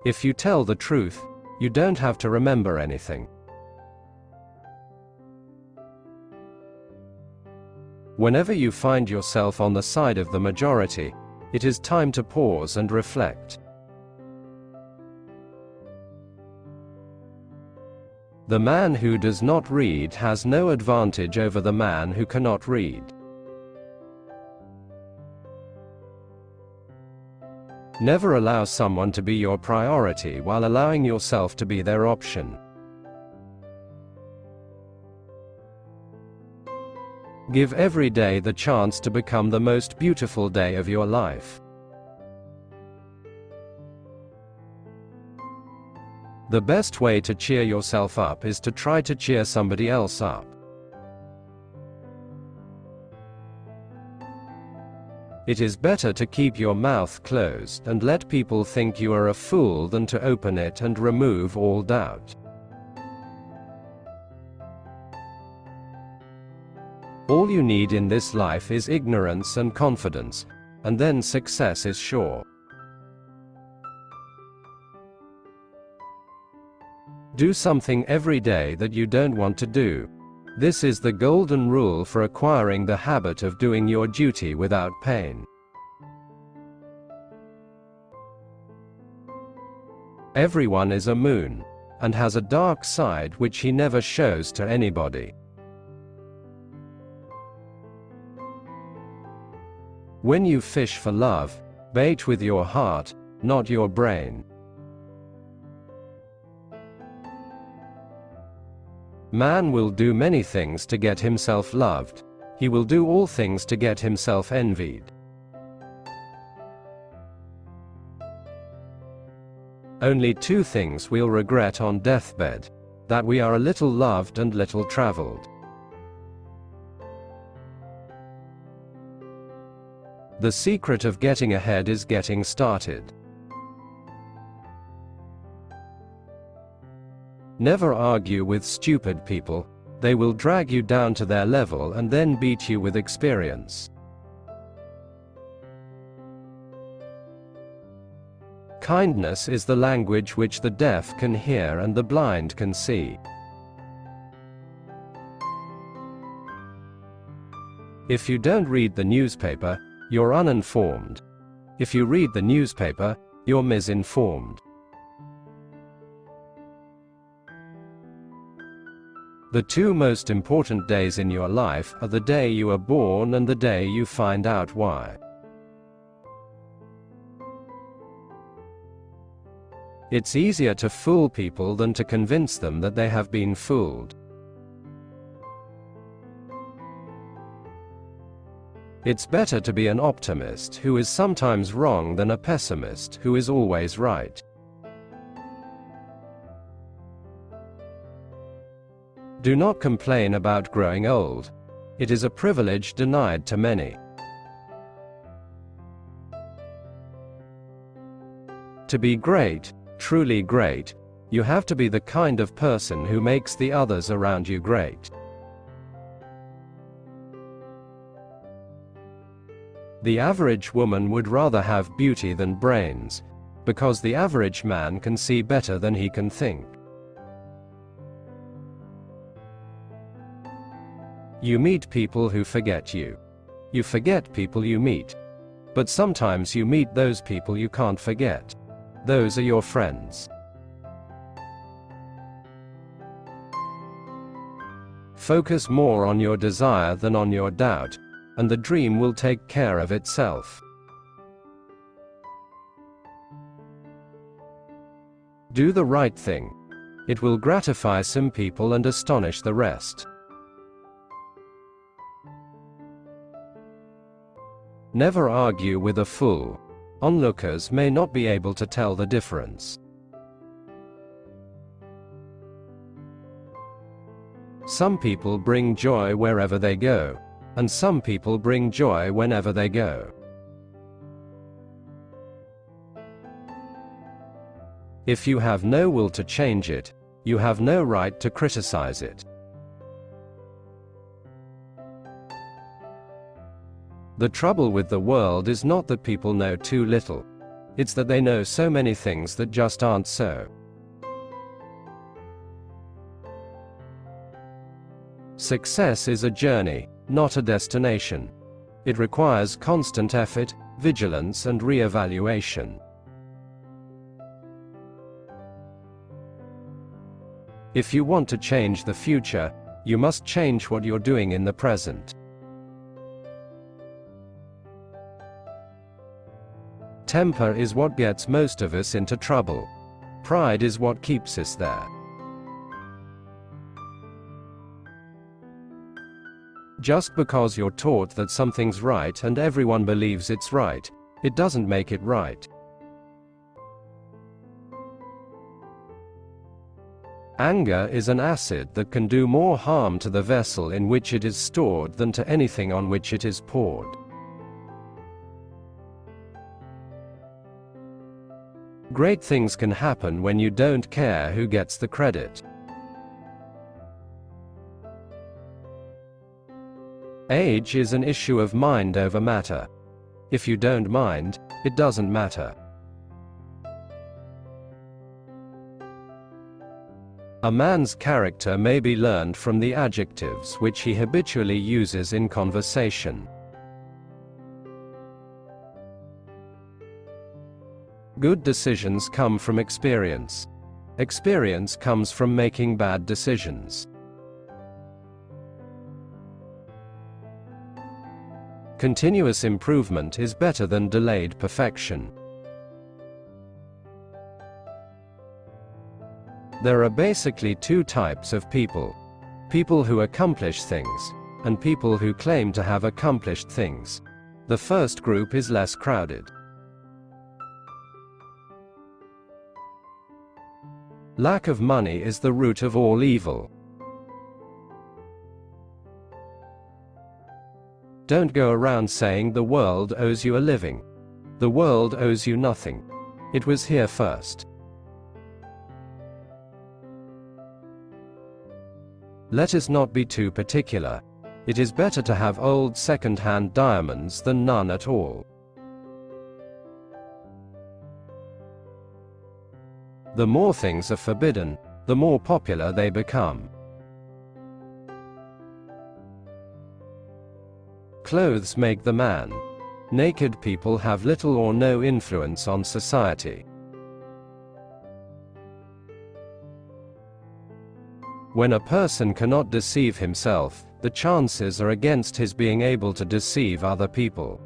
If you tell the truth, you don't have to remember anything. Whenever you find yourself on the side of the majority, it is time to pause and reflect. The man who does not read has no advantage over the man who cannot read. Never allow someone to be your priority while allowing yourself to be their option. Give every day the chance to become the most beautiful day of your life. The best way to cheer yourself up is to try to cheer somebody else up. It is better to keep your mouth closed and let people think you are a fool than to open it and remove all doubt. All you need in this life is ignorance and confidence, and then success is sure. Do something every day that you don't want to do. This is the golden rule for acquiring the habit of doing your duty without pain. Everyone is a moon, and has a dark side which he never shows to anybody. When you fish for love, bait with your heart, not your brain. Man will do many things to get himself loved. He will do all things to get himself envied. Only two things we'll regret on deathbed: that we are a little loved and little traveled. The secret of getting ahead is getting started. Never argue with stupid people. They will drag you down to their level and then beat you with experience. Kindness is the language which the deaf can hear and the blind can see. If you don't read the newspaper, you're uninformed. If you read the newspaper, you're misinformed. The two most important days in your life are the day you are born and the day you find out why. It's easier to fool people than to convince them that they have been fooled. It's better to be an optimist who is sometimes wrong than a pessimist who is always right. Do not complain about growing old. It is a privilege denied to many. To be great, truly great, you have to be the kind of person who makes the others around you great. The average woman would rather have beauty than brains, because the average man can see better than he can think. You meet people who forget you. You forget people you meet. But sometimes you meet those people you can't forget. Those are your friends. Focus more on your desire than on your doubt, and the dream will take care of itself. Do the right thing. It will gratify some people and astonish the rest. Never argue with a fool. Onlookers may not be able to tell the difference. Some people bring joy wherever they go, and some people bring joy whenever they go. If you have no will to change it, you have no right to criticize it. The trouble with the world is not that people know too little. It's that they know so many things that just aren't so. Success is a journey, not a destination. It requires constant effort, vigilance, and re-evaluation. If you want to change the future, you must change what you're doing in the present. Temper is what gets most of us into trouble. Pride is what keeps us there. Just because you're taught that something's right and everyone believes it's right, it doesn't make it right. Anger is an acid that can do more harm to the vessel in which it is stored than to anything on which it is poured. Great things can happen when you don't care who gets the credit. Age is an issue of mind over matter. If you don't mind, it doesn't matter. A man's character may be learned from the adjectives which he habitually uses in conversation. Good decisions come from experience. Experience comes from making bad decisions. Continuous improvement is better than delayed perfection. There are basically two types of people. People who accomplish things, and people who claim to have accomplished things. The first group is less crowded. Lack of money is the root of all evil. Don't go around saying the world owes you a living. The world owes you nothing. It was here first. Let us not be too particular. It is better to have old second-hand diamonds than none at all. The more things are forbidden, the more popular they become. Clothes make the man. Naked people have little or no influence on society. When a person cannot deceive himself, the chances are against his being able to deceive other people.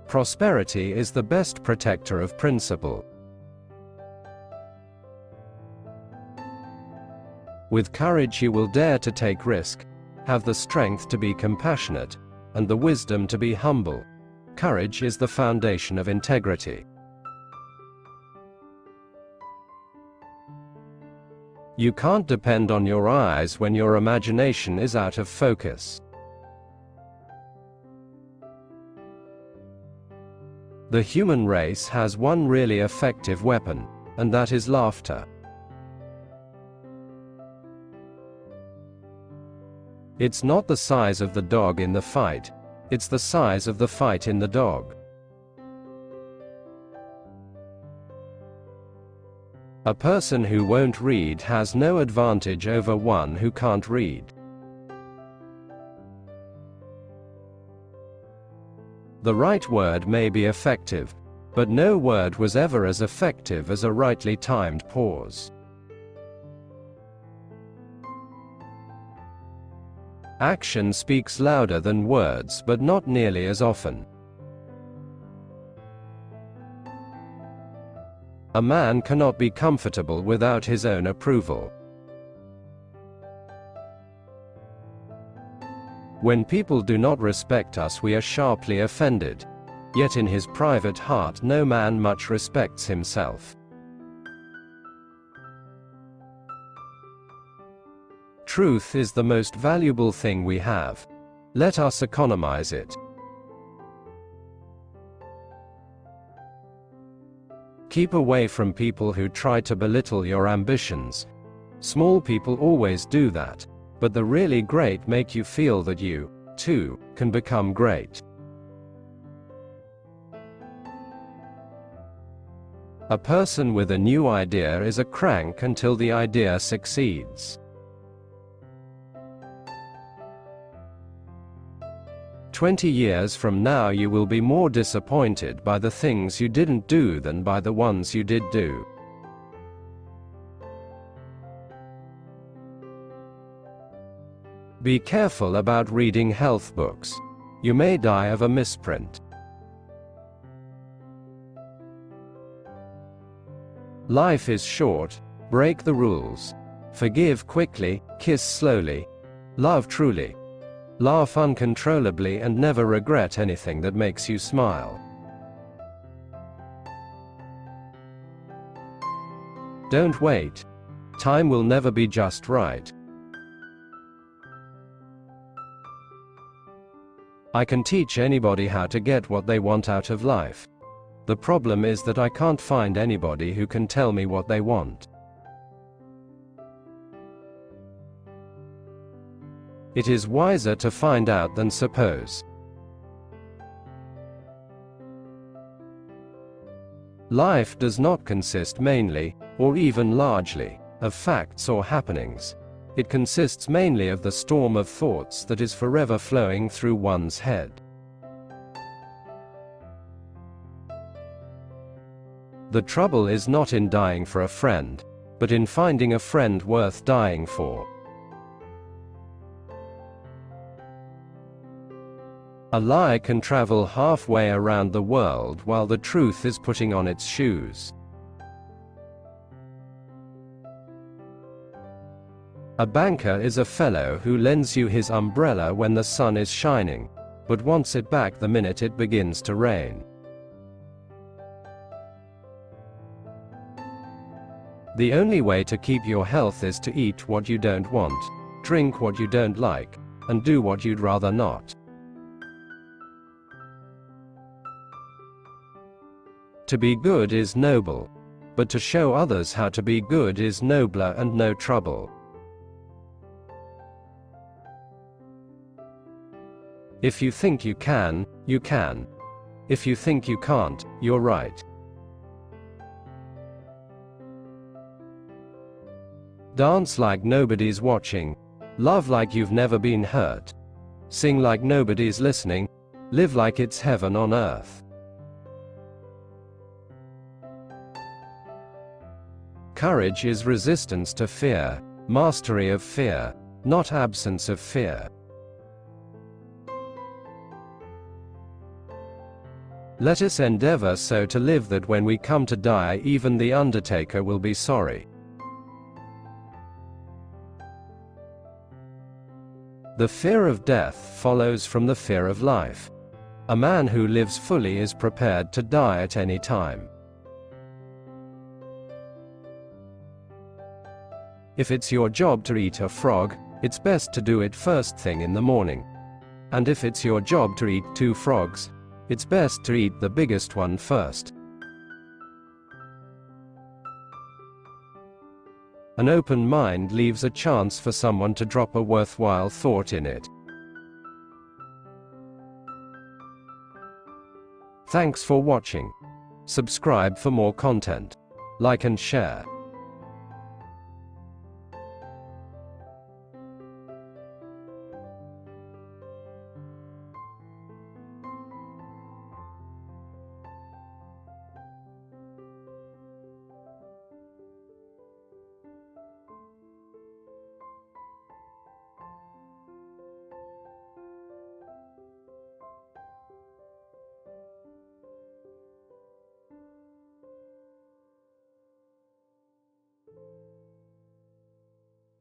Prosperity is the best protector of principle. With courage you will dare to take risk, have the strength to be compassionate, and the wisdom to be humble. Courage is the foundation of integrity. You can't depend on your eyes when your imagination is out of focus. The human race has one really effective weapon, and that is laughter. It's not the size of the dog in the fight, it's the size of the fight in the dog. A person who won't read has no advantage over one who can't read. The right word may be effective, but no word was ever as effective as a rightly timed pause. Action speaks louder than words, but not nearly as often. A man cannot be comfortable without his own approval. When people do not respect us, we are sharply offended. Yet in his private heart no man much respects himself. Truth is the most valuable thing we have. Let us economize it. Keep away from people who try to belittle your ambitions. Small people always do that, but the really great make you feel that you, too, can become great. A person with a new idea is a crank until the idea succeeds. 20 years from now you will be more disappointed by the things you didn't do than by the ones you did do. Be careful about reading health books. You may die of a misprint. Life is short. Break the rules. Forgive quickly, kiss slowly, love truly, laugh uncontrollably, and never regret anything that makes you smile. Don't wait. Time will never be just right. I can teach anybody how to get what they want out of life. The problem is that I can't find anybody who can tell me what they want. It is wiser to find out than suppose. Life does not consist mainly, or even largely, of facts or happenings. It consists mainly of the storm of thoughts that is forever flowing through one's head. The trouble is not in dying for a friend, but in finding a friend worth dying for. A lie can travel halfway around the world while the truth is putting on its shoes. A banker is a fellow who lends you his umbrella when the sun is shining, but wants it back the minute it begins to rain. The only way to keep your health is to eat what you don't want, drink what you don't like, and do what you'd rather not. To be good is noble, but to show others how to be good is nobler and no trouble. If you think you can, you can. If you think you can't, you're right. Dance like nobody's watching. Love like you've never been hurt. Sing like nobody's listening. Live like it's heaven on earth. Courage is resistance to fear, mastery of fear, not absence of fear. Let us endeavor so to live that when we come to die even the undertaker will be sorry. The fear of death follows from the fear of life. A man who lives fully is prepared to die at any time. If it's your job to eat a frog, it's best to do it first thing in the morning. And if it's your job to eat 2 frogs, it's best to eat the biggest one first. An open mind leaves a chance for someone to drop a worthwhile thought in it. Thanks for watching. Subscribe for more content. Like and share.